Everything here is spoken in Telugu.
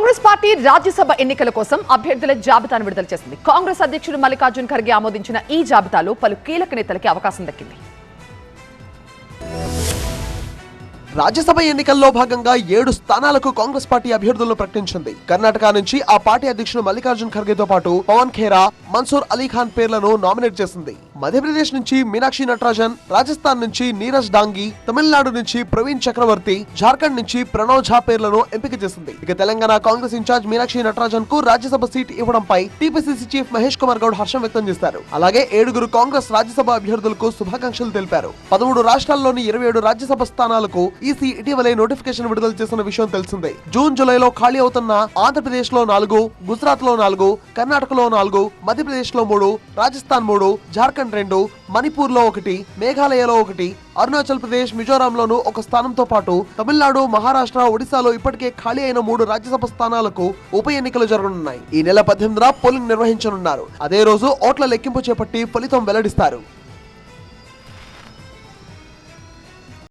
కాంగ్రెస్ పార్టీ రాజ్యసభ ఎన్నికల కోసం అభ్యర్థుల జాబితాను విడుదల చేసింది. కాంగ్రెస్ అధ్యక్షుడు మల్లికార్జున్ ఖర్గే ఆమోదించిన ఈ జాబితాలో పలు కీలక నేతలకి అవకాశం దక్కింది. రాజ్యసభ ఎన్నికల్లో భాగంగా 7 స్థానాలకు కాంగ్రెస్ పార్టీ అభ్యర్థులను ప్రకటించింది. కర్ణాటక నుంచి ఆ పార్టీ అధ్యక్షుడు మల్లికార్జున్ ఖర్గేతో పాటు పవన్ ఖేరా, మన్సూర్ అలీ ఖాన్ పేర్లను నామినేట్ చేసింది. మధ్యప్రదేశ్ నుంచి మీనాక్షి నటరాజన్, రాజస్థాన్ నుంచి నీరజ్ డాంగి, తమిళనాడు నుంచి ప్రవీణ్ చక్రవర్తి, జార్ఖండ్ నుంచి ప్రణవ్ ఝా పేర్లను ఎంపిక చేసింది. ఇక తెలంగాణ కాంగ్రెస్ ఇన్ఛార్జ్ మీనాక్షి నటరాజన్ కు రాజ్యసభ సీట్ ఇవ్వడంపై టీపీసీసీ చీఫ్ మహేష్ కుమార్ గౌడ్ హర్షం వ్యక్తం చేశారు. అలాగే 7 కాంగ్రెస్ రాజ్యసభ అభ్యర్థులకు శుభాకాంక్షలు తెలిపారు. 13 రాష్ట్రాల్లోని 27 రాజ్యసభ స్థానాలకు ఈసీ ఇటీవలే నోటిఫికేషన్ విడుదల చేసిన విషయం తెలిసిందే. జూన్ జూలైలో ఖాళీ అవుతున్న ఆంధ్రప్రదేశ్ లో 4, గుజరాత్ లో 4, కర్ణాటకలో 4, మధ్యప్రదేశ్ లో 3, రాజస్థాన్ 3, జార్ఖండ్ 2, మణిపూర్ లో 1, మేఘాలయలో 1, అరుణాచల్ ప్రదేశ్, మిజోరాంలోనూ 1 స్థానంతో పాటు తమిళనాడు, మహారాష్ట్ర, ఒడిశాలో ఇప్పటికే ఖాళీ అయిన 3 రాజ్యసభ స్థానాలకు ఉప ఎన్నికలు జరగనున్నాయి. ఈ నెల 18న పోలింగ్ నిర్వహించనున్నారు. అదే రోజు ఓట్ల లెక్కింపు చేపట్టి ఫలితం వెల్లడిస్తారు.